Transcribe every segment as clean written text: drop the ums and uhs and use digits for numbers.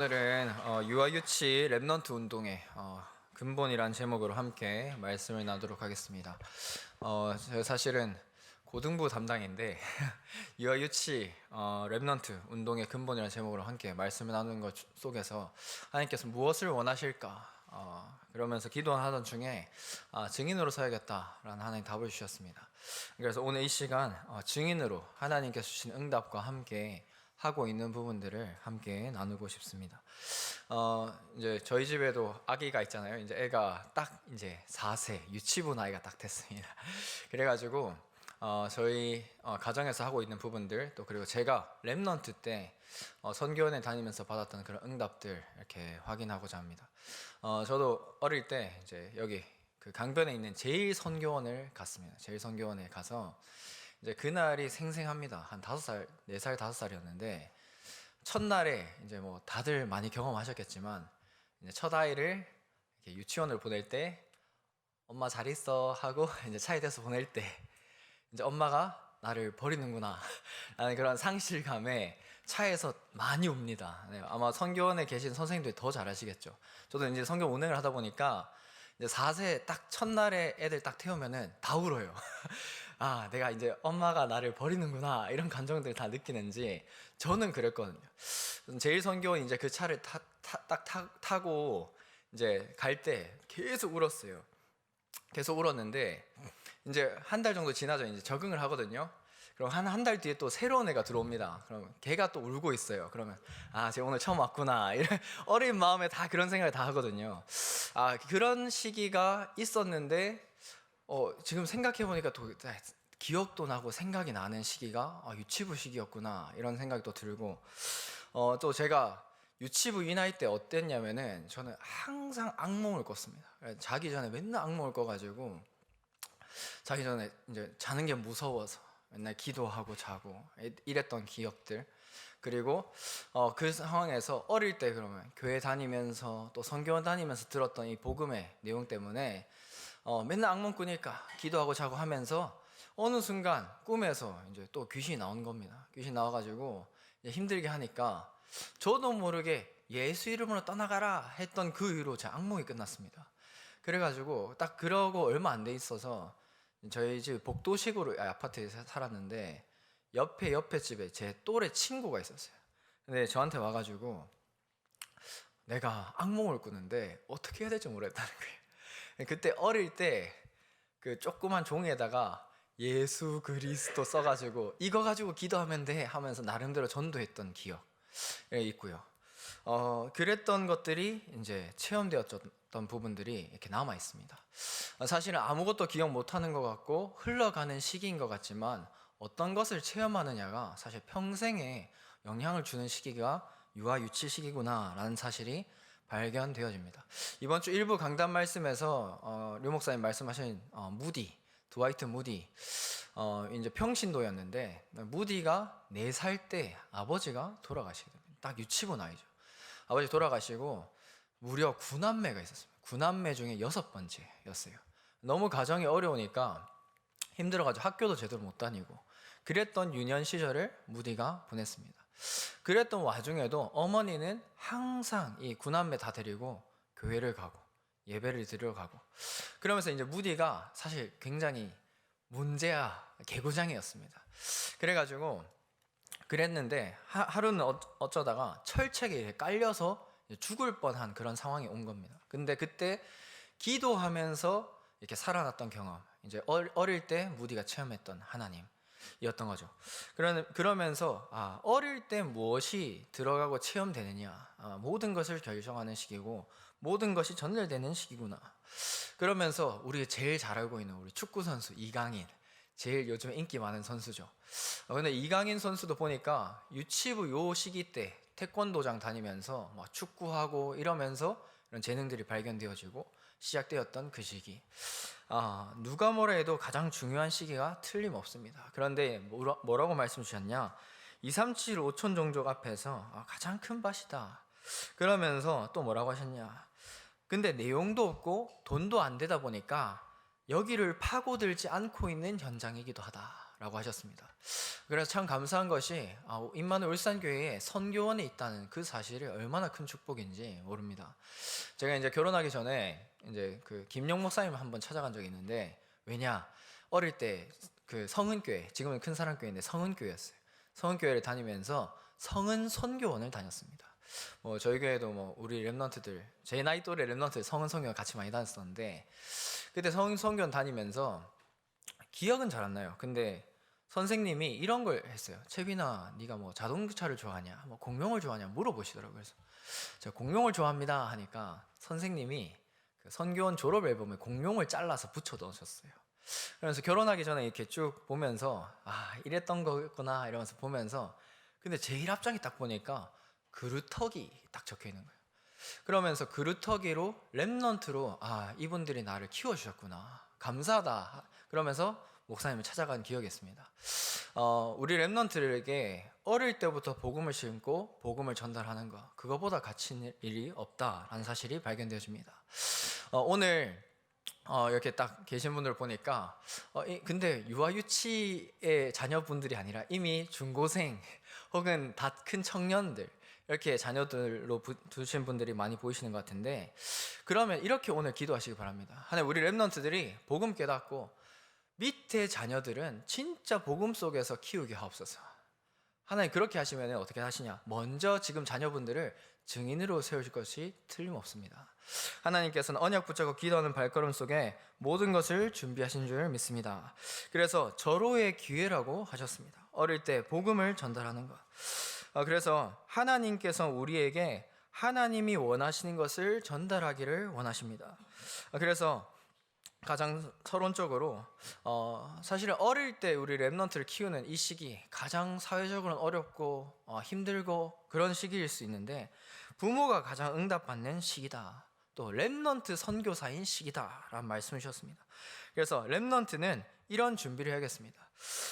오늘은 유아유치 랩넌트 운동의 근본이란 제목으로 함께 말씀을 나누도록 하겠습니다. 제가 사실은 고등부 담당인데 유아유치 랩넌트 운동의 근본이라는 제목으로 함께 말씀을 나누는 것 속에서 하나님께서 무엇을 원하실까 그러면서 기도하던 중에 증인으로 서야겠다라는 하나님 답을 주셨습니다. 그래서 오늘 이 시간 증인으로 하나님께서 주신 응답과 함께 하고 있는 부분들을 함께 나누고 싶습니다. 이제 저희 집에도 아기가 있잖아요. 이제 애가 딱 이제 4세 유치부 나이가 딱 됐습니다. 그래가지고 저희 가정에서 하고 있는 부분들 또 그리고 제가 랩넌트 때 선교원에 다니면서 받았던 그런 응답들 이렇게 확인하고자 합니다. 저도 어릴 때 이제 여기 그 강변에 있는 제일선교원을 갔습니다. 제일선교원에 가서 이제 그날이 생생합니다. 한 5살, 4살, 5살이었는데 첫날에 이제 뭐 다들 많이 경험하셨겠지만 이제 첫 아이를 이렇게 유치원을 보낼 때 엄마 잘 있어 하고 이제 차에 대서 보낼 때 이제 엄마가 나를 버리는구나 라는 그런 상실감에 차에서 많이 웁니다. 네, 아마 선교원에 계신 선생님들이 더 잘 아시겠죠. 저도 이제 선교 운행을 하다 보니까 이제 4세 딱 첫날에 애들 딱 태우면은 다 울어요. 내가 이제 엄마가 나를 버리는구나 이런 감정들을 다 느끼는지 저는 그랬거든요. 제일 선교원 이제 그 차를 딱 타고 이제 갈 때 계속 울었어요. 계속 울었는데 이제 한 달 정도 지나서 이제 적응을 하거든요. 그럼 한 달 뒤에 또 새로운 애가 들어옵니다. 그러면 걔가 또 울고 있어요. 그러면 쟤 오늘 처음 왔구나 이런 어린 마음에 다 그런 생각을 다 하거든요. 그런 시기가 있었는데 지금 생각해 보니까 또 기억도 나고 생각이 나는 시기가 유치부 시기였구나 이런 생각이 또 들고 또 제가 유치부 이 나이 때 어땠냐면은 저는 항상 악몽을 꿨습니다. 자기 전에 맨날 악몽을 꿔가지고 자기 전에 이제 자는 게 무서워서 맨날 기도하고 자고 이랬던 기억들. 그리고 그 상황에서 어릴 때 그러면 교회 다니면서 또 선교원 다니면서 들었던 이 복음의 내용 때문에 맨날 악몽 꾸니까 기도하고 자고 하면서 어느 순간 꿈에서 이제 또 귀신이 나온 겁니다. 귀신 나와가지고 이제 힘들게 하니까 저도 모르게 예수 이름으로 떠나가라 했던 그 이후로 제 악몽이 끝났습니다. 그래가지고 딱 그러고 얼마 안 돼 있어서 저희 집 복도식으로 아파트에 살았는데 옆에 집에 제 또래 친구가 있었어요. 근데 저한테 와가지고 내가 악몽을 꾸는데 어떻게 해야 될지 모르겠다는 거예요. 그때 어릴 때 그 조그만 종이에다가 예수 그리스도 써가지고 이거 가지고 기도하면 돼 하면서 나름대로 전도했던 기억이 있고요. 그랬던 것들이 이제 체험되었던 부분들이 이렇게 남아 있습니다. 사실은 아무것도 기억 못하는 것 같고 흘러가는 시기인 것 같지만 어떤 것을 체험하느냐가 사실 평생에 영향을 주는 시기가 유아 유치 시기구나 라는 사실이 발견되어집니다. 이번 주 일부 강단 말씀에서 류 목사님 말씀하신 드와이트 무디 이제 평신도였는데 무디가 4살 때 아버지가 돌아가시게 됩니다. 딱 유치부 나이죠. 아버지 돌아가시고 무려 9남매가 있었습니다. 9남매 중에 6번째였어요. 너무 가정이 어려우니까 힘들어가지고 학교도 제대로 못 다니고 그랬던 유년 시절을 무디가 보냈습니다. 그랬던 와중에도 어머니는 항상 이 9남매 다 데리고 교회를 가고 예배를 드리러 가고 그러면서 이제 무디가 사실 굉장히 문제아 개구장이었습니다. 그래가지고 그랬는데 하루는 어쩌다가 철책에 깔려서 죽을 뻔한 그런 상황이 온 겁니다. 근데 그때 기도하면서 이렇게 살아났던 경험, 이제 어릴 때 무디가 체험했던 하나님이었던 거죠. 그러면서 어릴 때 무엇이 들어가고 체험되느냐, 모든 것을 결정하는 시기고 모든 것이 전달되는 시기구나. 그러면서 우리 제일 잘 알고 있는 우리 축구 선수 이강인, 제일 요즘에 인기 많은 선수죠. 근데 이강인 선수도 보니까 유치부 요 시기 때 태권도장 다니면서 막 축구하고 이러면서 이런 재능들이 발견되어지고 시작되었던 그 시기. 누가 뭐라 해도 가장 중요한 시기가 틀림없습니다. 그런데 뭐라고 말씀 주셨냐? 237 5천 종족 앞에서 가장 큰 밭이다. 그러면서 또 뭐라고 하셨냐? 근데 내용도 없고 돈도 안 되다 보니까 여기를 파고들지 않고 있는 현장이기도 하다 라고 하셨습니다. 그래서 참 감사한 것이 임마누엘 울산교회에 선교원이 있다는 그 사실이 얼마나 큰 축복인지 모릅니다. 제가 이제 결혼하기 전에 이제 그 김용 목사님을 한번 찾아간 적이 있는데, 왜냐, 어릴 때 그 성은교회, 지금은 큰사랑교회인데 성은교회였어요. 성은교회를 다니면서 성은 선교원을 다녔습니다. 뭐 저희 교회도 뭐 우리 랩런트들, 제 나이 또래 랩런트 성은 선교원 같이 많이 다녔었는데, 그때 성은 선교원 다니면서 기억은 잘 안 나요. 근데 선생님이 이런 걸 했어요. 채빈아, 네가 뭐 자동차를 좋아하냐, 뭐 공룡을 좋아하냐 물어보시더라고요. 그래서 제가 공룡을 좋아합니다 하니까 선생님이 그 선교원 졸업 앨범에 공룡을 잘라서 붙여 넣으셨어요. 그래서 결혼하기 전에 이렇게 쭉 보면서 이랬던 거구나 이러면서 보면서, 근데 제일 앞장에 딱 보니까 그루터기 딱 적혀 있는 거예요. 그러면서 그루터기로 랩넌트로 이분들이 나를 키워주셨구나, 감사하다 그러면서 목사님을 찾아간 기억이 있습니다. 우리 랩넌트들에게 어릴 때부터 복음을 심고 복음을 전달하는 것, 그거보다 가치 일이 없다라는 사실이 발견되어집니다. 오늘 이렇게 딱 계신 분들 보니까 근데 유아유치의 자녀분들이 아니라 이미 중고생 혹은 다 큰 청년들, 이렇게 자녀들로 두신 분들이 많이 보이시는 것 같은데, 그러면 이렇게 오늘 기도하시기 바랍니다. 하나님, 우리 랩넌트들이 복음 깨닫고 밑에 자녀들은 진짜 복음 속에서 키우게 하옵소서. 하나님, 그렇게 하시면 어떻게 하시냐, 먼저 지금 자녀분들을 증인으로 세우실 것이 틀림없습니다. 하나님께서는 언약 붙잡고 기도하는 발걸음 속에 모든 것을 준비하신 줄 믿습니다. 그래서 절호의 기회라고 하셨습니다. 어릴 때 복음을 전달하는 것. 그래서 하나님께서 우리에게 하나님이 원하시는 것을 전달하기를 원하십니다. 그래서 가장 서론적으로 사실은 어릴 때 우리 랩넌트를 키우는 이 시기, 가장 사회적으로는 어렵고 힘들고 그런 시기일 수 있는데, 부모가 가장 응답받는 시기다, 또 랩넌트 선교사인 시기다 라는 말씀을 주셨습니다. 그래서 랩넌트는 이런 준비를 해야겠습니다.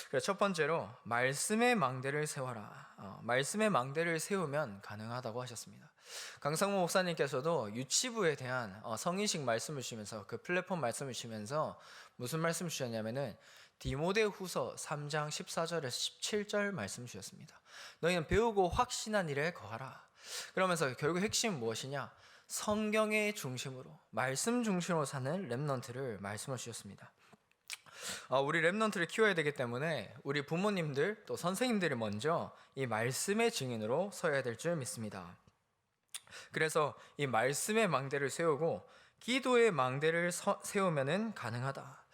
그래서 첫 번째로 말씀의 망대를 세워라. 말씀의 망대를 세우면 가능하다고 하셨습니다. 강상모 목사님께서도 유치부에 대한 성인식 말씀을 주시면서, 그 플랫폼 말씀을 주시면서 무슨 말씀 주셨냐면은 디모데후서 3장 14절에서 17절 말씀 주셨습니다. 너희는 배우고 확신한 일에 거하라. 그러면서 결국 핵심은 무엇이냐, 성경의 중심으로, 말씀 중심으로 사는 랩넌트를 말씀을 주셨습니다. 우리 랩넌트를 키워야 되기 때문에 우리 부모님들 또 선생님들이 먼저 이 말씀의 증인으로 서야 될 줄 믿습니다. 그래서 이 말씀의 망대를 세우고 기도의 망대를 세우면은 가능하다.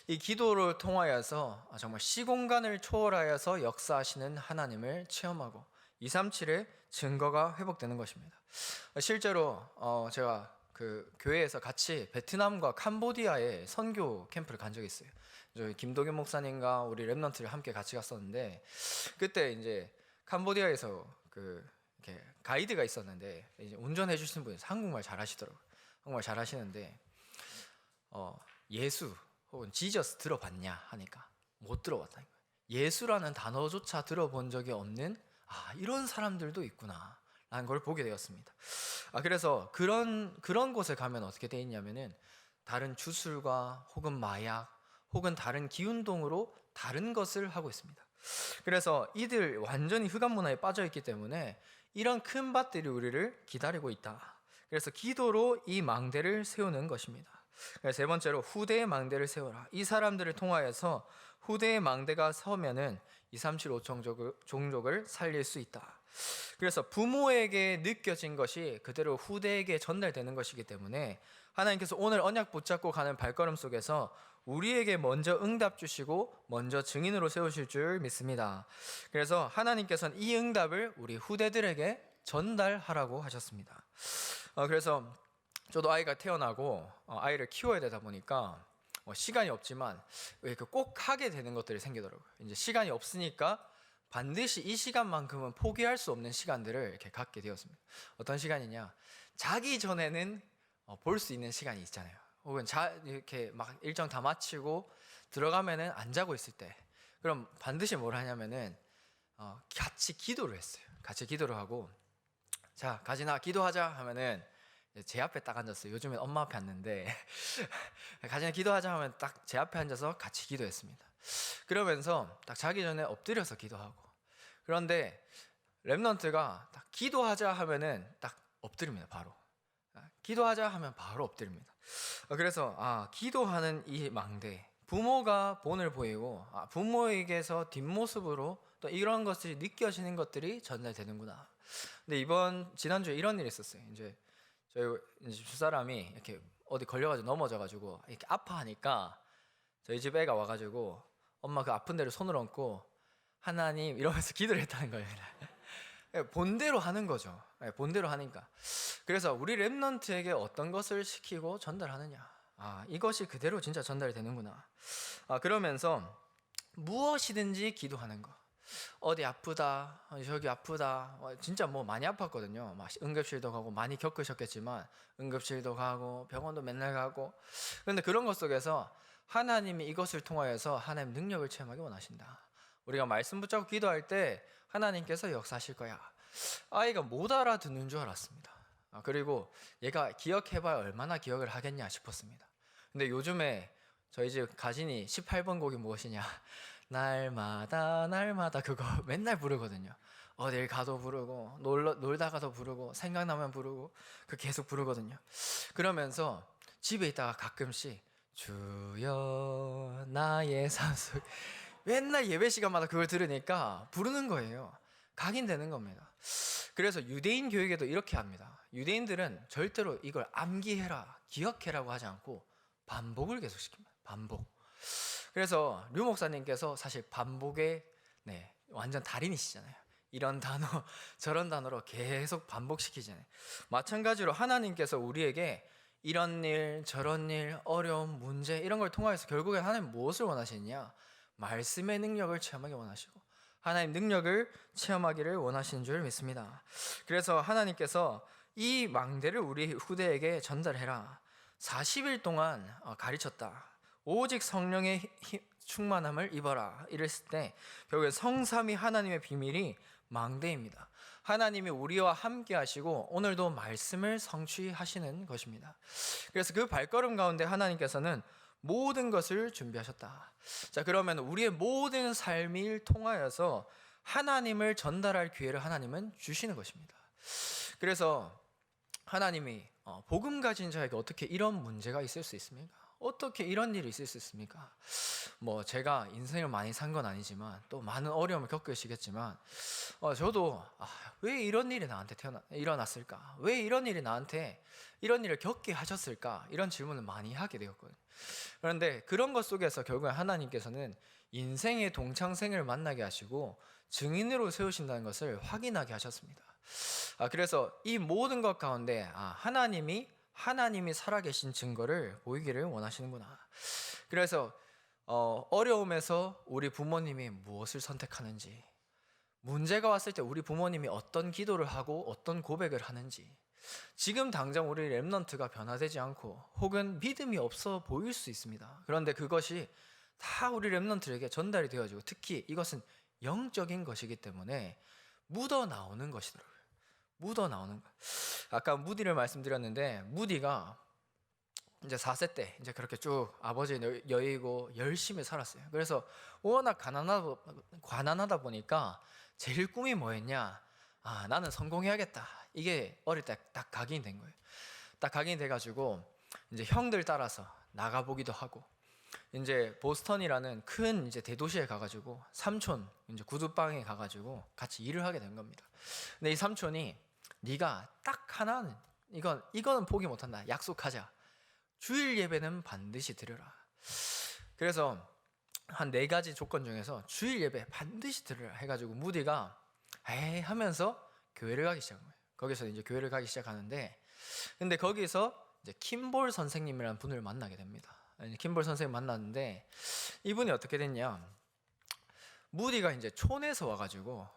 이 기도를 통하여서 정말 시공간을 초월하여서 역사하시는 하나님을 체험하고 237의 증거가 회복되는 것입니다. 실제로 제가 그 교회에서 같이 베트남과 캄보디아에 선교 캠프를 간 적이 있어요. 저희 김도균 목사님과 우리 랩넌트를 함께 같이 갔었는데, 그때 이제 캄보디아에서 이렇게 가이드가 있었는데, 이제 운전해 주시는 분이 한국말 잘하시더라고요. 한국말 잘하시는데 예수 혹은 지저스 들어봤냐 하니까 못 들어봤다는 거예요. 예수라는 단어조차 들어본 적이 없는 이런 사람들도 있구나 라는 걸 보게 되었습니다. 그래서 그런 곳에 가면 어떻게 되어 있냐면은 다른 주술과 혹은 마약 혹은 다른 기운동으로 다른 것을 하고 있습니다. 그래서 이들 완전히 흑암 문화에 빠져 있기 때문에 이런 큰 밭들이 우리를 기다리고 있다. 그래서 기도로 이 망대를 세우는 것입니다. 세 번째로 후대의 망대를 세워라. 이 사람들을 통하여서 후대의 망대가 서면은 237 종족을 살릴 수 있다. 그래서 부모에게 느껴진 것이 그대로 후대에게 전달되는 것이기 때문에 하나님께서 오늘 언약 붙잡고 가는 발걸음 속에서 우리에게 먼저 응답 주시고 먼저 증인으로 세우실 줄 믿습니다. 그래서 하나님께서는 이 응답을 우리 후대들에게 전달하라고 하셨습니다. 그래서 저도 아이가 태어나고 아이를 키워야 되다 보니까 시간이 없지만 왜 꼭 하게 되는 것들이 생기더라고요. 이제 시간이 없으니까 반드시 이 시간만큼은 포기할 수 없는 시간들을 이렇게 갖게 되었습니다. 어떤 시간이냐? 자기 전에는 볼 수 있는 시간이 있잖아요. 혹은 이렇게 막 일정 다 마치고 들어가면은 안 자고 있을 때, 그럼 반드시 뭘 하냐면은 같이 기도를 했어요. 같이 기도를 하고, 자 가진아 기도하자 하면은 제 앞에 딱 앉았어요. 요즘엔 엄마 앞에 앉는데 가진아 기도하자 하면 딱 제 앞에 앉아서 같이 기도했습니다. 그러면서 딱 자기 전에 엎드려서 기도하고. 그런데 렘넌트가 딱 기도하자 하면은 딱 엎드립니다. 바로 기도하자 하면 바로 엎드립니다. 그래서 기도하는 이 망대, 부모가 본을 보이고 부모에게서 뒷모습으로 또 이런 것들이 느껴지는 것들이 전달되는구나. 근데 지난주에 이런 일이 있었어요. 이제 저희 이제 두 사람이 이렇게 어디 걸려가지고 넘어져가지고 이렇게 아파하니까 저희 집 애가 와가지고 엄마 그 아픈 데를 손을 얹고 하나님 이러면서 기도를 했다는 거예요. 본대로 하는 거죠. 본대로 하니까. 그래서 우리 렘넌트에게 어떤 것을 시키고 전달하느냐, 이것이 그대로 진짜 전달이 되는구나. 그러면서 무엇이든지 기도하는 거. 어디 아프다, 저기 아프다, 진짜 뭐 많이 아팠거든요. 막 응급실도 가고, 많이 겪으셨겠지만 응급실도 가고 병원도 맨날 가고. 그런데 그런 것 속에서 하나님이 이것을 통하여서 하나님 능력을 체험하기 원하신다. 우리가 말씀 붙잡고 기도할 때 하나님께서 역사하실 거야. 아이가 못 알아듣는 줄 알았습니다. 그리고 얘가 기억해봐야 얼마나 기억을 하겠냐 싶었습니다. 근데 요즘에 저희 집 가진이 18번 곡이 무엇이냐, 날마다 날마다 그거 맨날 부르거든요. 어딜 가도 부르고 놀다가도 부르고 생각나면 부르고 그 계속 부르거든요. 그러면서 집에 있다가 가끔씩 주여 나의 산속, 맨날 예배 시간마다 그걸 들으니까 부르는 거예요. 각인되는 겁니다. 그래서 유대인 교육에도 이렇게 합니다. 유대인들은 절대로 이걸 암기해라, 기억해라고 하지 않고 반복을 계속 시킵니다. 반복. 그래서 류 목사님께서 사실 반복의 완전 달인이시잖아요. 이런 단어 저런 단어로 계속 반복시키잖아요. 마찬가지로 하나님께서 우리에게 이런 일 저런 일 어려움 문제 이런 걸 통해서 결국엔 하나님 무엇을 원하시느냐, 말씀의 능력을 체험하기 원하시고 하나님 능력을 체험하기를 원하시는 줄 믿습니다. 그래서 하나님께서 이 망대를 우리 후대에게 전달해라. 40일 동안 가르쳤다. 오직 성령의 충만함을 입어라 이랬을 때 결국에 성삼위 하나님의 비밀이 망대입니다. 하나님이 우리와 함께 하시고 오늘도 말씀을 성취하시는 것입니다. 그래서 그 발걸음 가운데 하나님께서는 모든 것을 준비하셨다. 자, 그러면 우리의 모든 삶을 통하여서 하나님을 전달할 기회를 하나님은 주시는 것입니다. 그래서 하나님이 복음 가진 자에게 어떻게 이런 문제가 있을 수 있습니까? 어떻게 이런 일이 있을 수 있습니까? 뭐 제가 인생을 많이 산 건 아니지만 또 많은 어려움을 겪으시겠지만 저도 왜 이런 일이 나한테 일어났을까? 왜 이런 일이 나한테 이런 일을 겪게 하셨을까? 이런 질문을 많이 하게 되었거든요. 그런데 그런 것 속에서 결국에 하나님께서는 인생의 동창생을 만나게 하시고 증인으로 세우신다는 것을 확인하게 하셨습니다. 그래서 이 모든 것 가운데 하나님이 살아계신 증거를 보이기를 원하시는구나. 그래서 어려움에서 우리 부모님이 무엇을 선택하는지, 문제가 왔을 때 우리 부모님이 어떤 기도를 하고 어떤 고백을 하는지, 지금 당장 우리 렘넌트가 변화되지 않고 혹은 믿음이 없어 보일 수 있습니다. 그런데 그것이 다 우리 렘넌트에게 전달이 되어지고 특히 이것은 영적인 것이기 때문에 묻어나오는 것이더라고요. 묻어나오는 것. 아까 무디를 말씀드렸는데 무디가 이제 4세 때 이제 그렇게 쭉 아버지의 여의고 열심히 살았어요. 그래서 워낙 가난하다 보니까 제일 꿈이 뭐였냐? 나는 성공해야겠다. 이게 어릴 때 딱 각인이 된 거예요. 딱 각인이 돼가지고 이제 형들 따라서 나가보기도 하고 이제 보스턴이라는 큰 이제 대도시에 가가지고 삼촌 이제 구두방에 가가지고 같이 일을 하게 된 겁니다. 근데 이 삼촌이 네가 딱 하나는 이거는 포기 못한다. 약속하자. 주일 예배는 반드시 드려라. 그래서 한 4가지 조건 중에서 주일 예배 반드시 드려라 해가지고 무디가 에이 하면서 교회를 가기 시작한 거예요. 거기서 이제 교회를 가기 시작하는데 근데 거기서 이제 킴볼 선생님이라는 분을 만나게 됩니다. 킴볼 선생님 만났는데 이분이 어떻게 됐냐? 무디가 이제 촌에서 와가지고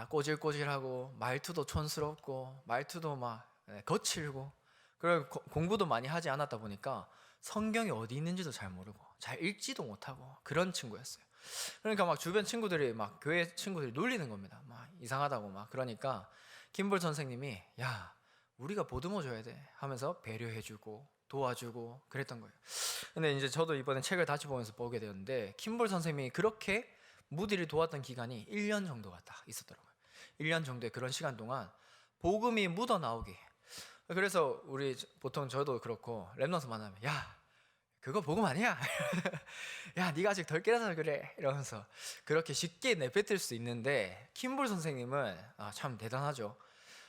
꼬질꼬질하고 말투도 촌스럽고 말투도 막 거칠고 그리고 공부도 많이 하지 않았다 보니까 성경이 어디 있는지도 잘 모르고 잘 읽지도 못하고 그런 친구였어요. 그러니까 막 주변 친구들이 막 교회 친구들이 놀리는 겁니다. 막 이상하다고 막 그러니까 김볼 선생님이 야 우리가 보듬어 줘야 돼 하면서 배려해주고 도와주고 그랬던 거예요. 근데 이제 저도 이번에 책을 다시 보면서 보게 되었는데 킴볼 선생님이 그렇게 무디를 도왔던 기간이 1년 정도가 딱 있었더라고요. 1년 정도의 그런 시간 동안 복음이 묻어 나오게. 그래서 우리 보통 저도 그렇고 랩넌트 만나면 야 그거 복음 아니야. 야 네가 아직 덜 깨라서 그래 이러면서 그렇게 쉽게 내뱉을 수 있는데 킴볼 선생님은 참 대단하죠.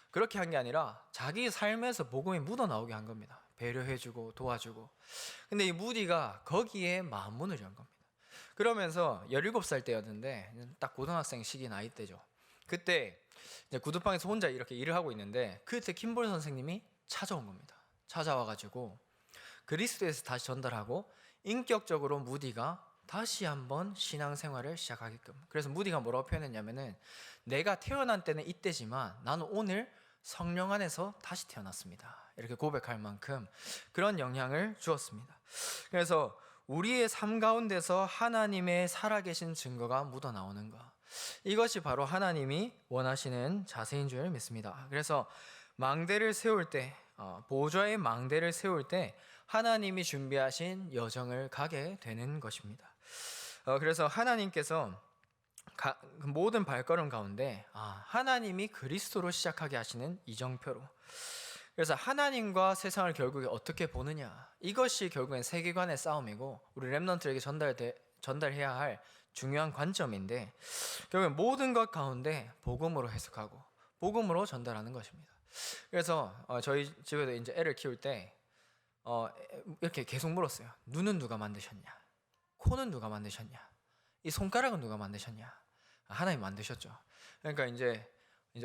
그렇게 한 게 아니라 자기 삶에서 복음이 묻어 나오게 한 겁니다. 배려해주고 도와주고. 근데 이 무디가 거기에 마음문을 연 겁니다. 그러면서 17살 때였는데 딱 고등학생 시기 나이 때죠. 그때 이제 구두방에서 혼자 이렇게 일을 하고 있는데 그때 킴볼 선생님이 찾아온 겁니다. 찾아와가지고 그리스도에서 다시 전달하고 인격적으로 무디가 다시 한번 신앙생활을 시작하게끔. 그래서 무디가 뭐라고 표현했냐면은 내가 태어난 때는 이때지만 나는 오늘 성령 안에서 다시 태어났습니다. 이렇게 고백할 만큼 그런 영향을 주었습니다. 그래서 우리의 삶 가운데서 하나님의 살아계신 증거가 묻어나오는 것, 이것이 바로 하나님이 원하시는 자세인 줄 믿습니다. 그래서 망대를 세울 때, 보좌의 망대를 세울 때 하나님이 준비하신 여정을 가게 되는 것입니다. 그래서 하나님께서 모든 발걸음 가운데 하나님이 그리스도로 시작하게 하시는 이정표로, 그래서 하나님과 세상을 결국에 어떻게 보느냐, 이것이 결국엔 세계관의 싸움이고 우리 렘넌트에게 전달해야 할 중요한 관점인데, 결국엔 모든 것 가운데 복음으로 해석하고 복음으로 전달하는 것입니다. 그래서 저희 집에도 이제 애를 키울 때 이렇게 계속 물었어요. 눈은 누가 만드셨냐? 코는 누가 만드셨냐? 이 손가락은 누가 만드셨냐? 하나님 만드셨죠. 그러니까 이제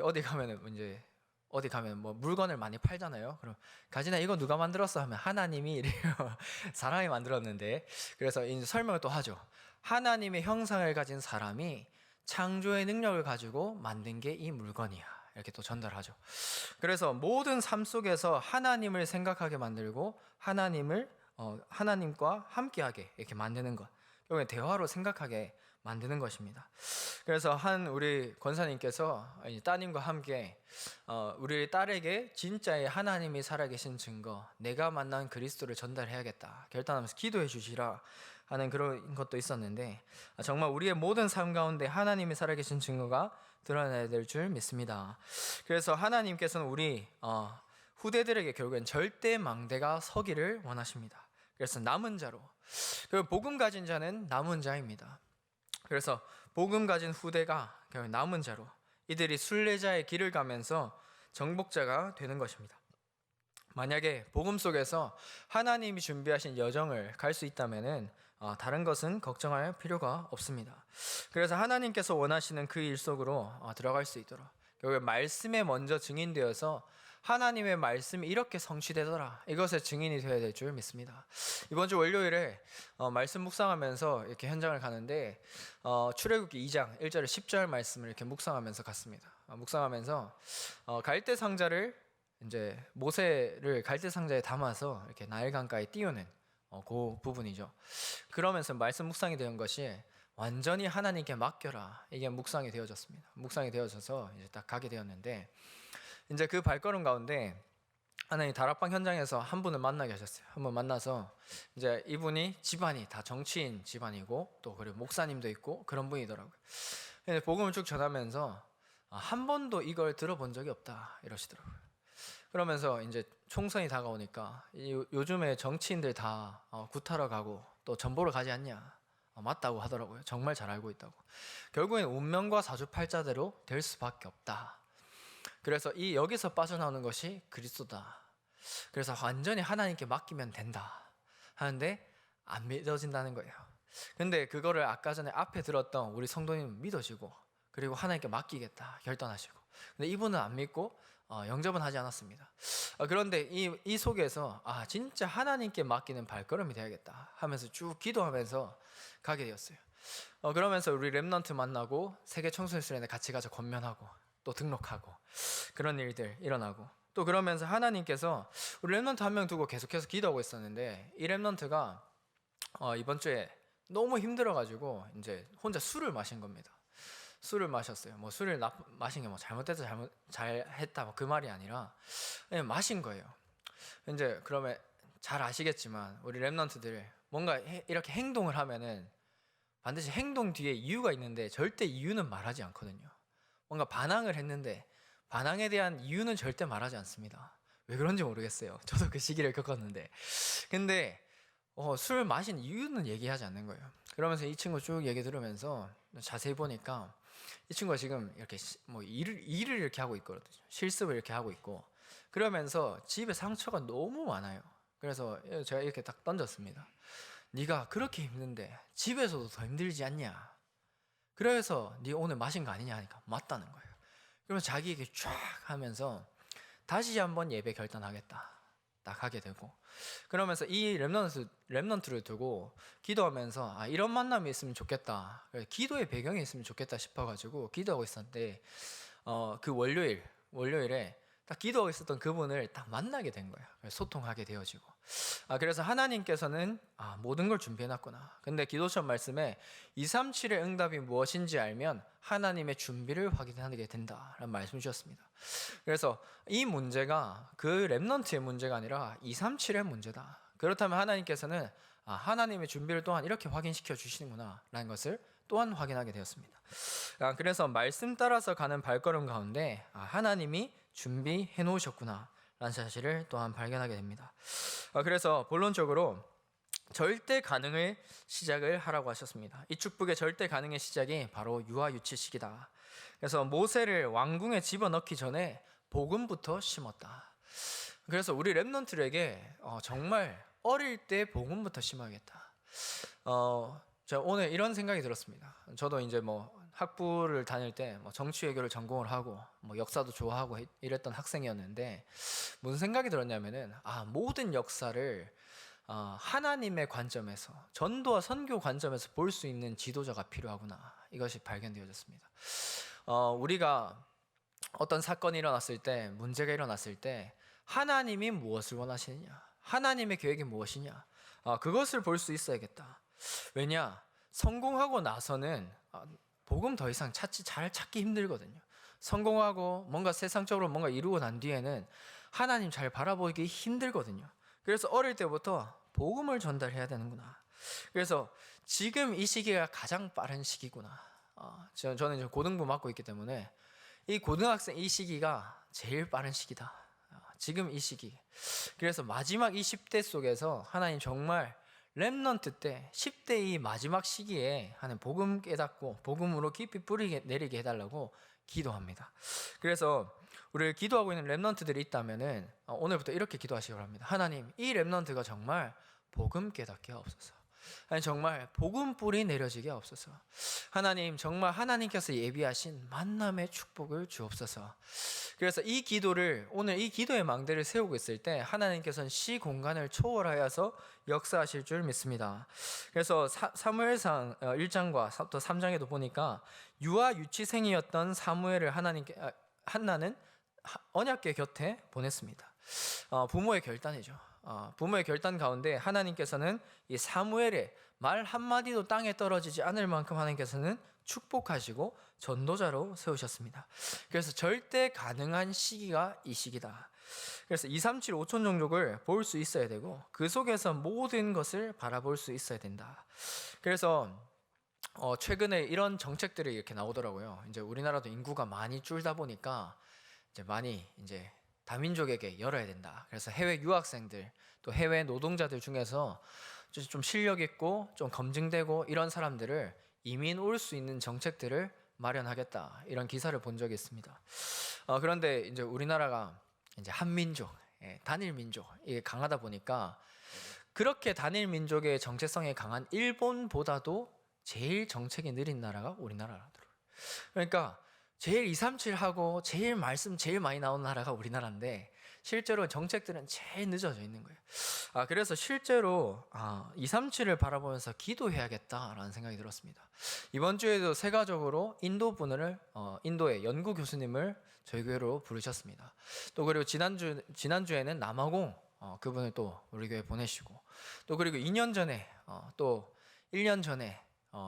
어디 가면 뭐 물건을 많이 팔잖아요. 그럼 가진아 이거 누가 만들었어 하면 하나님이 이래요. 사람이 만들었는데. 그래서 이제 설명을 또 하죠. 하나님의 형상을 가진 사람이 창조의 능력을 가지고 만든 게 이 물건이야. 이렇게 또 전달하죠. 그래서 모든 삶 속에서 하나님을 생각하게 만들고 하나님과 함께하게 이렇게 만드는 것, 결국엔 대화로 생각하게 만드는 것입니다. 그래서 우리 권사님께서 따님과 함께 우리 딸에게 진짜의 하나님이 살아계신 증거, 내가 만난 그리스도를 전달해야겠다 결단하면서 기도해 주시라 하는 그런 것도 있었는데, 정말 우리의 모든 삶 가운데 하나님이 살아계신 증거가 드러나야 될 줄 믿습니다. 그래서 하나님께서는 우리 후대들에게 결국엔 절대 망대가 서기를 원하십니다. 그래서 남은 자로, 그 복음 가진 자는 남은 자입니다. 그래서 복음 가진 후대가 결국 남은 자로, 이들이 순례자의 길을 가면서 정복자가 되는 것입니다. 만약에 복음 속에서 하나님이 준비하신 여정을 갈 수 있다면은 다른 것은 걱정할 필요가 없습니다. 그래서 하나님께서 원하시는 그 일 속으로 들어갈 수 있도록 결국 말씀에 먼저 증인되어서 하나님의 말씀이 이렇게 성취되더라, 이것의 증인이 되어야 될 줄 믿습니다. 이번 주 월요일에 말씀 묵상하면서 이렇게 현장을 가는데 출애굽기 2장 1절 10절 말씀을 이렇게 묵상하면서 갔습니다. 묵상하면서 갈대 상자를 이제 모세를 갈대 상자에 담아서 이렇게 나일 강가에 띄우는 그 부분이죠. 그러면서 말씀 묵상이 된 것이 완전히 하나님께 맡겨라, 이게 묵상이 되어졌습니다. 묵상이 되어져서 이제 딱 가게 되었는데, 이제 그 발걸음 가운데 하나님 다락방 현장에서 한 분을 만나게 하셨어요. 한 분 만나서 이제 이분이 집안이 다 정치인 집안이고 또 그리고 목사님도 있고 그런 분이더라고요. 근데 복음을 쭉 전하면서 한 번도 이걸 들어본 적이 없다 이러시더라고요. 그러면서 이제 총선이 다가오니까 요즘에 정치인들 다 구타러 가고 또 전보러 가지 않냐, 맞다고 하더라고요. 정말 잘 알고 있다고. 결국엔 운명과 사주팔자대로 될 수밖에 없다. 그래서 여기서 빠져나오는 것이 그리스도다. 그래서 완전히 하나님께 맡기면 된다 하는데 안 믿어진다는 거예요. 근데 그거를 아까 전에 앞에 들었던 우리 성도님은 믿어지고 그리고 하나님께 맡기겠다 결단하시고, 근데 이분은 안 믿고 영접은 하지 않았습니다. 그런데 이 속에서 진짜 하나님께 맡기는 발걸음이 돼야겠다 하면서 쭉 기도하면서 가게 되었어요. 그러면서 우리 렘넌트 만나고 세계 청소년 수련회 같이 가서 권면하고 또 등록하고 그런 일들 일어나고, 또 그러면서 하나님께서 우리 렘넌트 한 명 두고 계속해서 기도하고 있었는데, 이 렘넌트가 이번 주에 너무 힘들어가지고 이제 혼자 술을 마신 겁니다. 술을 마셨어요. 뭐 술을 마신 게 뭐 잘못해서 잘했다 뭐 그 말이 아니라 그냥 마신 거예요. 이제 그러면 잘 아시겠지만 우리 랩런트들 뭔가 이렇게 행동을 하면은 반드시 행동 뒤에 이유가 있는데 절대 이유는 말하지 않거든요. 뭔가 반항을 했는데 반항에 대한 이유는 절대 말하지 않습니다. 왜 그런지 모르겠어요. 저도 그 시기를 겪었는데. 근데 술 마신 이유는 얘기하지 않는 거예요. 그러면서 이 친구 쭉 얘기 들으면서 자세히 보니까 이 친구가 지금 이렇게 뭐 일을 이렇게 하고 있거든요. 실습을 이렇게 하고 있고 그러면서 집에 상처가 너무 많아요. 그래서 제가 이렇게 딱 던졌습니다. 네가 그렇게 힘든데 집에서도 더 힘들지 않냐? 그래서 네 오늘 마신 거 아니냐 하니까 맞다는 거예요. 그러면 자기에게 쫙 하면서 다시 한번 예배 결단하겠다. 딱 하게 되고 그러면서 이 렘넌트를 두고 기도하면서 이런 만남이 있으면 좋겠다. 기도의 배경이 있으면 좋겠다 싶어가지고 기도하고 있었는데 그 월요일에 딱 기도하고 있었던 그분을 딱 만나게 된 거예요. 소통하게 되어지고 그래서 하나님께서는 모든 걸 준비해놨구나. 근데 기도처 말씀에 237의 응답이 무엇인지 알면 하나님의 준비를 확인하게 된다라는 말씀을 주셨습니다. 그래서 이 문제가 그 렘넌트의 문제가 아니라 237의 문제다. 그렇다면 하나님께서는 하나님의 준비를 또한 이렇게 확인시켜 주시는구나 라는 것을 또한 확인하게 되었습니다. 그래서 말씀 따라서 가는 발걸음 가운데 하나님이 준비해 놓으셨구나 라는 사실을 또한 발견하게 됩니다. 그래서 본론적으로 절대 가능을 시작을 하라고 하셨습니다. 이 축복의 절대 가능의 시작이 바로 유아유치 시기다. 그래서 모세를 왕궁에 집어넣기 전에 복음부터 심었다. 그래서 우리 렘넌트들에게 정말 어릴 때 복음부터 심어야겠다. 제가 오늘 이런 생각이 들었습니다. 저도 이제 뭐 학부를 다닐 때 뭐 정치외교를 전공을 하고 뭐 역사도 좋아하고 이랬던 학생이었는데 무슨 생각이 들었냐면은 모든 역사를 하나님의 관점에서 전도와 선교 관점에서 볼 수 있는 지도자가 필요하구나. 이것이 발견되어졌습니다. 우리가 어떤 사건이 일어났을 때 문제가 일어났을 때 하나님이 무엇을 원하시느냐, 하나님의 계획이 무엇이냐, 그것을 볼 수 있어야겠다. 왜냐? 성공하고 나서는 복음 더 이상 잘 찾기 힘들거든요. 성공하고 뭔가 세상적으로 뭔가 이루고 난 뒤에는 하나님 잘 바라보기 힘들거든요. 그래서 어릴 때부터 복음을 전달해야 되는구나. 그래서 지금 이 시기가 가장 빠른 시기구나. 저는 이제 고등부 맡고 있기 때문에 이 고등학생 이 시기가 제일 빠른 시기다. 지금 이 시기. 그래서 마지막 이 10대 속에서 하나님 정말 렘넌트 때 10대 이 마지막 시기에 하는 복음 깨닫고 복음으로 깊이 뿌리 내리게 해달라고 기도합니다. 그래서 우리 기도하고 있는 렘넌트들이 있다면은 오늘부터 이렇게 기도하시기 바랍니다. 하나님, 이 렘넌트가 정말 복음 깨닫게 하옵소서. 아니 정말 복음 뿌리 내려지게 하옵소서. 하나님 정말 하나님께서 예비하신 만남의 축복을 주옵소서. 그래서 이 기도를 오늘 이 기도의 망대를 세우고 있을 때 하나님께서는 시 공간을 초월하여서 역사하실 줄 믿습니다. 그래서 사무엘상 1장과 또 3장에도 보니까 유아 유치생이었던 사무엘을 한나는 언약궤 곁에 보냈습니다. 부모의 결단이죠. 부모의 결단 가운데 하나님께서는 이 사무엘의 말 한마디도 땅에 떨어지지 않을 만큼 하나님께서는 축복하시고 전도자로 세우셨습니다. 그래서 절대 가능한 시기가 이 시기다. 그래서 237 5천 종족을 볼 수 있어야 되고 그 속에서 모든 것을 바라볼 수 있어야 된다. 그래서 최근에 이런 정책들이 이렇게 나오더라고요. 이제 우리나라도 인구가 많이 줄다 보니까 이제 많이 이제 다민족에게 열어야 된다. 그래서 해외 유학생들 또 해외 노동자들 중에서 좀 실력 있고 좀 검증되고 이런 사람들을 이민 올 수 있는 정책들을 마련하겠다. 이런 기사를 본 적이 있습니다. 그런데 이제 우리나라가 이제 한민족, 단일 민족 이게 강하다 보니까 그렇게 단일 민족의 정체성이 강한 일본보다도 제일 정책이 느린 나라가 우리나라라더라고요. 그러니까 제일 237하고 제일 말씀 제일 많이 나오는 나라가 우리나라인데 실제로 정책들은 제일 늦어져 있는 거예요. 그래서 실제로 237을 바라보면서 기도해야겠다라는 생각이 들었습니다. 이번 주에도 세가적으로 인도의 연구 교수님을 저희 교회로 부르셨습니다. 또 그리고 지난주에는 남아공 그분을 또 우리 교회 보내시고 또 그리고 2년 전에 또 1년 전에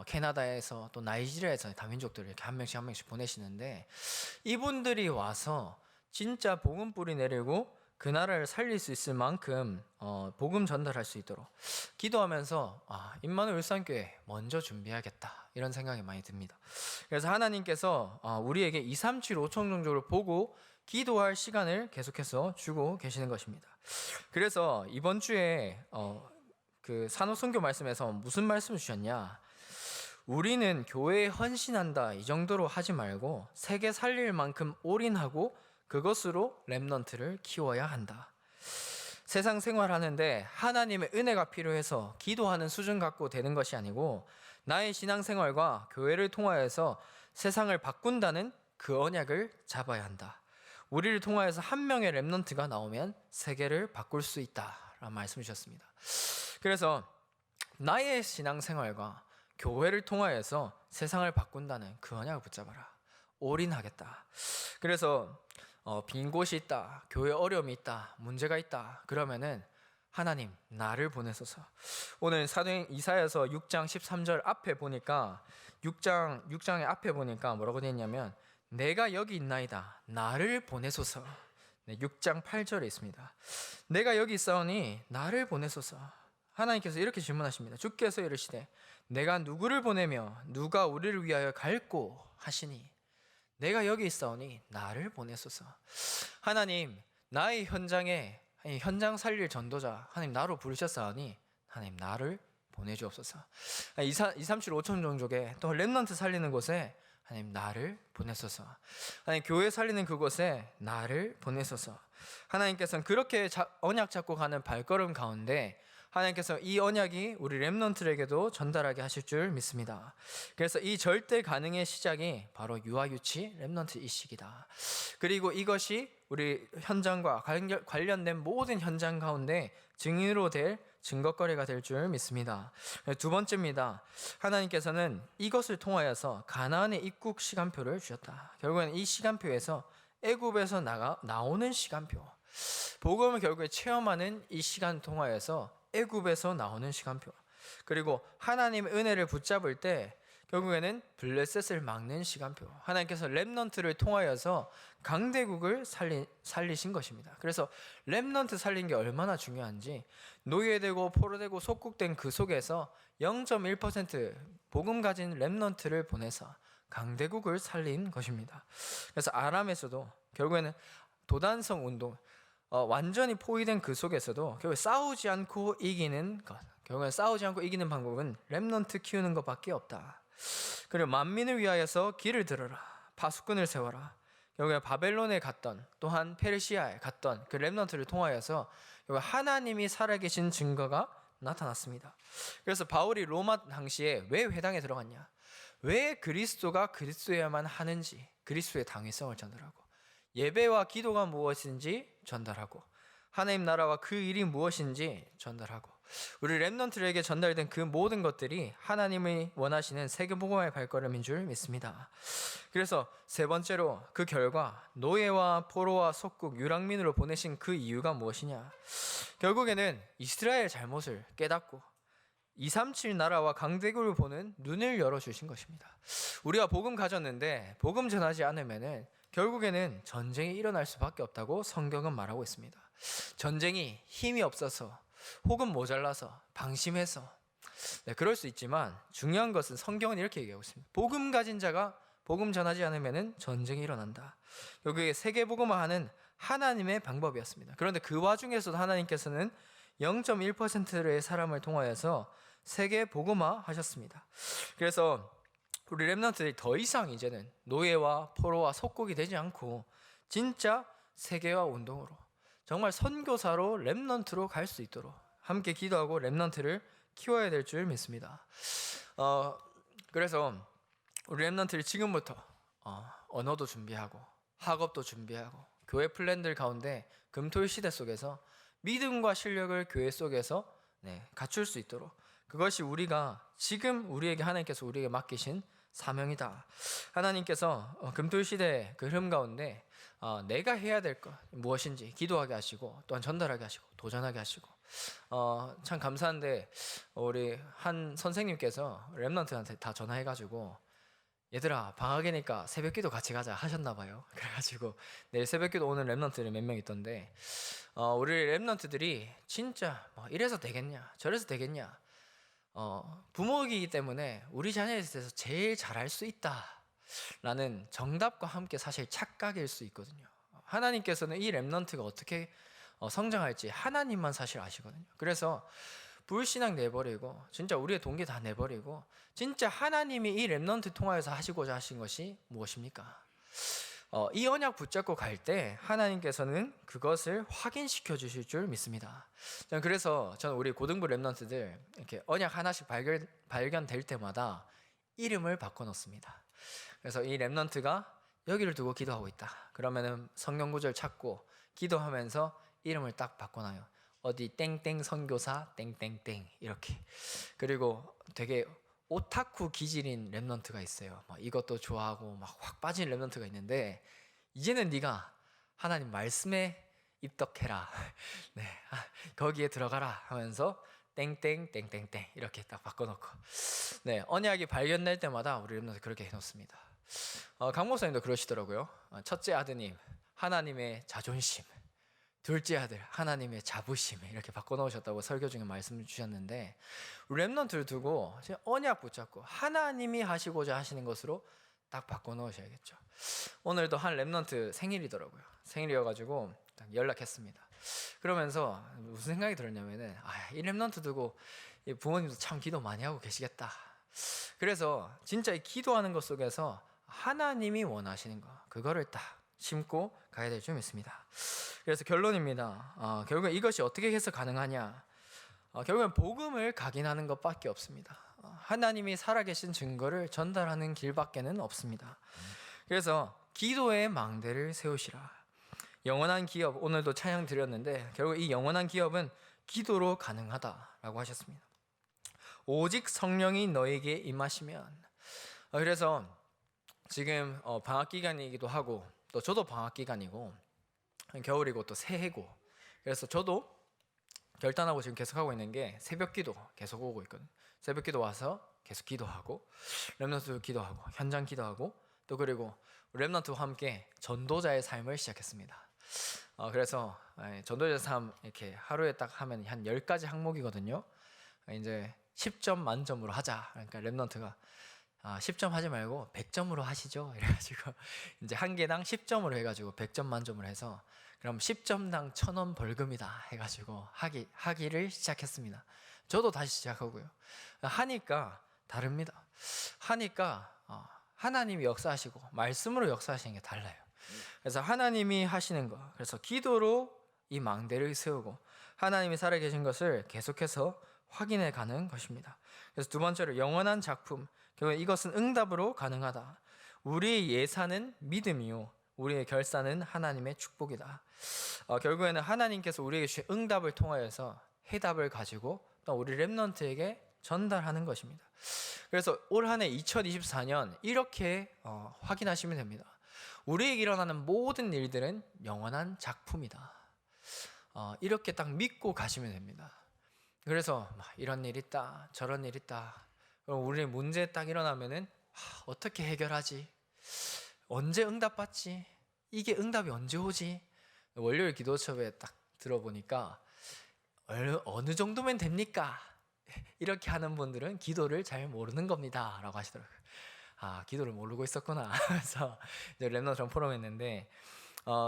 캐나다에서 또 나이지리아에서 다민족들을 이렇게 한 명씩 보내시는데 이분들이 와서 진짜 복음 뿌리 내리고 그 나라를 살릴 수 있을 만큼 복음 전달할 수 있도록 기도하면서 임마누엘 울산교회 먼저 준비해야겠다 이런 생각이 많이 듭니다. 그래서 하나님께서 우리에게 2, 3, 7, 5천 종족을 보고 기도할 시간을 계속해서 주고 계시는 것입니다. 그래서 이번 주에 그 산호선교 말씀에서 무슨 말씀을 주셨냐, 우리는 교회에 헌신한다 이 정도로 하지 말고 세계 살릴 만큼 올인하고 그것으로 렘넌트를 키워야 한다. 세상 생활하는데 하나님의 은혜가 필요해서 기도하는 수준 갖고 되는 것이 아니고 나의 신앙생활과 교회를 통하여서 세상을 바꾼다는 그 언약을 잡아야 한다. 우리를 통하여서 한 명의 렘넌트가 나오면 세계를 바꿀 수 있다라는 말씀 주셨습니다. 그래서 나의 신앙생활과 교회를 통하여서 세상을 바꾼다는 그 언약을 붙잡아라. 올인하겠다. 그래서 빈 곳이 있다, 교회 어려움이 있다, 문제가 있다, 그러면은 하나님 나를 보내소서. 오늘 사도행 이사야서 6장 13절 앞에 보니까 6장의 앞에 보니까 뭐라고 되어 있냐면 내가 여기 있나이다 나를 보내소서. 6장 8절에 있습니다. 내가 여기 있사오니 나를 보내소서. 하나님께서 이렇게 질문하십니다. 주께서 이르시되 내가 누구를 보내며 누가 우리를 위하여 갈꼬 하시니 내가 여기 있사오니 나를 보내소서. 하나님 나의 현장에 현장 살릴 전도자 하나님 나로 부르셨사오니 하나님 나를 보내주옵소서. 2, 3, 7, 5천 종족에 또 렘넌트 살리는 곳에 하나님 나를 보내소서. 하나님 교회 살리는 그곳에 나를 보내소서. 하나님께서는 그렇게 언약 잡고 가는 발걸음 가운데 하나님께서 이 언약이 우리 렘넌트에게도 전달하게 하실 줄 믿습니다. 그래서 이 절대 가능의 시작이 바로 유아유치 렘넌트 이식이다. 그리고 이것이 우리 현장과 관련된 모든 현장 가운데 증인으로 될 증거거리가 될 줄 믿습니다. 두 번째입니다. 하나님께서는 이것을 통하여서 가나안의 입국 시간표를 주셨다. 결국엔 이 시간표에서 애굽에서 나오는 시간표, 복음을 결국에 체험하는 이 시간 통하여서 애굽에서 나오는 시간표, 그리고 하나님의 은혜를 붙잡을 때 결국에는 블레셋을 막는 시간표, 하나님께서 렘넌트를 통하여서 강대국을 살리신 것입니다. 그래서 렘넌트 살린 게 얼마나 중요한지, 노예되고 포로되고 속국된 그 속에서 0.1% 복음 가진 렘넌트를 보내서 강대국을 살린 것입니다. 그래서 아람에서도 결국에는 도단성 운동, 완전히 포위된 그 속에서도 결국 싸우지 않고 이기는 것, 결국엔 싸우지 않고 이기는 방법은 렘넌트 키우는 것밖에 없다. 그리고 만민을 위하여서 길을 들어라, 파수꾼을 세워라. 결국에 바벨론에 갔던, 또한 페르시아에 갔던 그 렘넌트를 통하여서 하나님이 살아계신 증거가 나타났습니다. 그래서 바울이 로마 당시에 왜 회당에 들어갔냐, 왜 그리스도가 그리스도여야만 하는지 그리스도의 당위성을 전달하고, 예배와 기도가 무엇인지 전달하고, 하나님 나라와 그 일이 무엇인지 전달하고, 우리 렘넌트에게 전달된 그 모든 것들이 하나님이 원하시는 세계복음화의 발걸음인 줄 믿습니다. 그래서 세 번째로 그 결과, 노예와 포로와 속국 유랑민으로 보내신 그 이유가 무엇이냐, 결국에는 이스라엘 잘못을 깨닫고 237 나라와 강대국을 보는 눈을 열어주신 것입니다. 우리가 복음 가졌는데 복음 전하지 않으면은 결국에는 전쟁이 일어날 수밖에 없다고 성경은 말하고 있습니다. 전쟁이 힘이 없어서 혹은 모자라서 방심해서, 그럴 수 있지만 중요한 것은 성경은 이렇게 얘기하고 있습니다. 복음 가진 자가 복음 전하지 않으면 전쟁이 일어난다. 여기에 세계복음화하는 하나님의 방법이었습니다. 그런데 그 와중에서도 하나님께서는 0.1%의 사람을 통하여서 세계복음화 하셨습니다. 그래서 우리 렘넌트들이 더 이상 이제는 노예와 포로와 속국이 되지 않고 진짜 세계화 운동으로, 정말 선교사로 렘넌트로 갈 수 있도록 함께 기도하고 렘넌트를 키워야 될 줄 믿습니다. 그래서 우리 렘넌트를 지금부터 언어도 준비하고 학업도 준비하고 교회 플랜들 가운데 금토일 시대 속에서 믿음과 실력을 교회 속에서 갖출 수 있도록, 그것이 우리가 지금 우리에게 하나님께서 우리에게 맡기신 사명이다. 하나님께서 금토일 시대의 그 흐름 가운데 내가 해야 될 것 무엇인지 기도하게 하시고, 또한 전달하게 하시고 도전하게 하시고, 참 감사한데 우리 한 선생님께서 렘넌트한테 다 전화해가지고 얘들아 방학이니까 새벽기도 같이 가자 하셨나 봐요. 그래가지고 내일 새벽기도 오는 랩런트들이 몇 명 있던데 우리 랩런트들이 진짜 이래서 되겠냐 저래서 되겠냐 부모이기 때문에 우리 자녀에 대해서 제일 잘할 수 있다라는 정답과 함께 사실 착각일 수 있거든요. 하나님께서는 이 랩런트가 어떻게 성장할지 하나님만 사실 아시거든요. 그래서 불신앙 내버리고 진짜 우리의 동기 다 내버리고 진짜 하나님이 이 렘넌트 통하여서 하시고자 하신 것이 무엇입니까? 이 언약 붙잡고 갈 때 하나님께서는 그것을 확인시켜 주실 줄 믿습니다. 그래서 저는 우리 고등부 렘넌트들 이렇게 언약 하나씩 발견될 때마다 이름을 바꿔 놓습니다. 그래서 이 렘넌트가 여기를 두고 기도하고 있다 그러면은 성경 구절 찾고 기도하면서 이름을 딱 바꿔놔요. 어디 땡땡 선교사 땡땡땡 이렇게. 그리고 되게 오타쿠 기질인 랩런트가 있어요. 막 이것도 좋아하고 막 확 빠진 랩런트가 있는데 이제는 네가 하나님 말씀에 입덕해라. 네, 거기에 들어가라 하면서 땡땡 땡땡땡 이렇게 딱 바꿔놓고 네 언약이 발견될 때마다 우리 랩런트 그렇게 해놓습니다. 강 목사님도 그러시더라고요. 첫째 아드님 하나님의 자존심, 둘째 아들 하나님의 자부심 이렇게 바꿔놓으셨다고 설교 중에 말씀을 주셨는데 렘넌트를 두고 언약 붙잡고 하나님이 하시고자 하시는 것으로 딱 바꿔놓으셔야겠죠. 오늘도 한 렘넌트 생일이더라고요. 생일이어가지고 딱 연락했습니다. 그러면서 무슨 생각이 들었냐면은 이 렘넌트 두고 이 부모님도 참 기도 많이 하고 계시겠다. 그래서 진짜 이 기도하는 것 속에서 하나님이 원하시는 거 그거를 딱 심고 가야 될 줄 믿습니다. 그래서 결론입니다. 결국엔 이것이 어떻게 해서 가능하냐? 결국엔 복음을 각인하는 것밖에 없습니다. 하나님이 살아계신 증거를 전달하는 길밖에는 없습니다. 그래서 기도의 망대를 세우시라. 영원한 기업 오늘도 찬양 드렸는데 결국 이 영원한 기업은 기도로 가능하다라고 하셨습니다. 오직 성령이 너에게 임하시면. 그래서 지금 방학 기간이기도 하고 또 저도 방학 기간이고 겨울이고 또 새해고 그래서 저도 결단하고 지금 계속 하고 있는 게 새벽기도 계속 오고 있거든요. 새벽기도 와서 계속 기도하고 렘넌트 기도하고 현장 기도하고 또 그리고 렘넌트와 함께 전도자의 삶을 시작했습니다. 그래서 전도자의 삶 이렇게 하루에 딱 하면 한 10가지 항목이거든요. 이제 10점 만점으로 하자. 그러니까 렘넌트가 10점 하지 말고 100점으로 하시죠. 이래가지고 이제 한 개당 10점으로 해가지고 100점 만점으로 해서 그럼 10점당 1,000원 벌금이다 해가지고 하기를 시작했습니다. 저도 다시 시작하고요. 하니까 다릅니다. 하니까 하나님이 역사하시고 말씀으로 역사하시는 게 달라요. 그래서 하나님이 하시는 거 그래서 기도로 이 망대를 세우고 하나님이 살아계신 것을 계속해서 확인해 가는 것입니다. 그래서 두 번째로 영원한 작품 결국 이것은 응답으로 가능하다. 우리의 예산은 믿음이요 우리의 결산은 하나님의 축복이다. 결국에는 하나님께서 우리에게 주신 응답을 통하여서 해답을 가지고 또 우리 렘넌트에게 전달하는 것입니다. 그래서 올 한 해 2024년 이렇게 확인하시면 됩니다. 우리에게 일어나는 모든 일들은 영원한 작품이다. 이렇게 딱 믿고 가시면 됩니다. 그래서 이런 일 있다 저런 일 있다 그럼 우리의 문제 딱 일어나면은 어떻게 해결하지? 언제 응답받지? 이게 응답이 언제 오지? 월요일 기도 수업에 딱 들어보니까 어느 정도면 됩니까? 이렇게 하는 분들은 기도를 잘 모르는 겁니다 라고 하시더라고요. 기도를 모르고 있었구나. 그래서 이제 렘넌트 포럼 했는데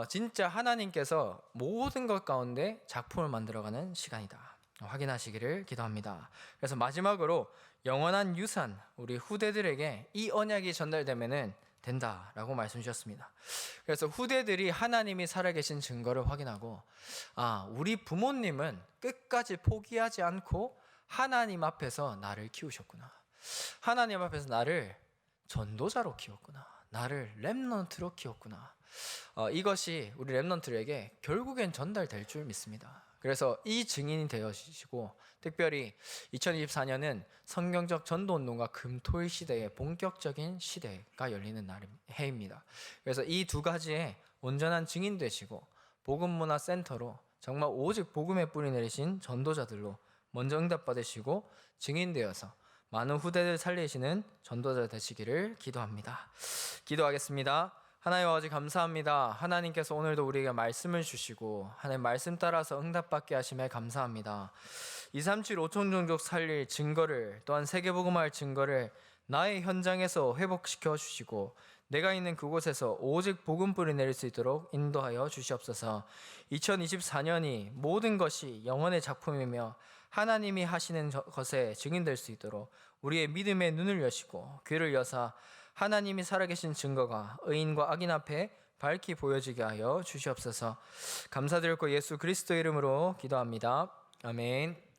진짜 하나님께서 모든 것 가운데 작품을 만들어가는 시간이다 확인하시기를 기도합니다. 그래서 마지막으로 영원한 유산 우리 후대들에게 이 언약이 전달되면은 된다라고 말씀 주셨습니다. 그래서 후대들이 하나님이 살아계신 증거를 확인하고 우리 부모님은 끝까지 포기하지 않고 하나님 앞에서 나를 키우셨구나. 하나님 앞에서 나를 전도자로 키웠구나. 나를 렘넌트로 키웠구나. 이것이 우리 렘넌트에게 결국엔 전달될 줄 믿습니다. 그래서 이 증인이 되어주시고 특별히 2024년은 성경적 전도운동과 금토일 시대의 본격적인 시대가 열리는 해입니다. 그래서 이 두 가지의 온전한 증인 되시고 복음문화센터로 정말 오직 복음의 뿌리 내리신 전도자들로 먼저 응답받으시고 증인되어서 많은 후대들 살리시는 전도자 되시기를 기도합니다. 기도하겠습니다. 하나님 아버지 감사합니다. 하나님께서 오늘도 우리에게 말씀을 주시고 하나님 말씀 따라서 응답받게 하심에 감사합니다. 237 5천 종족 살릴 증거를 또한 세계복음화할 증거를 나의 현장에서 회복시켜 주시고 내가 있는 그곳에서 오직 복음불이 내릴 수 있도록 인도하여 주시옵소서. 2024년이 모든 것이 영혼의 작품이며 하나님이 하시는 것에 증인될 수 있도록 우리의 믿음의 눈을 여시고 귀를 여사 하나님이 살아계신 증거가 의인과 악인 앞에 밝히 보여지게 하여 주시옵소서. 감사드리고 예수 그리스도 이름으로 기도합니다. 아멘.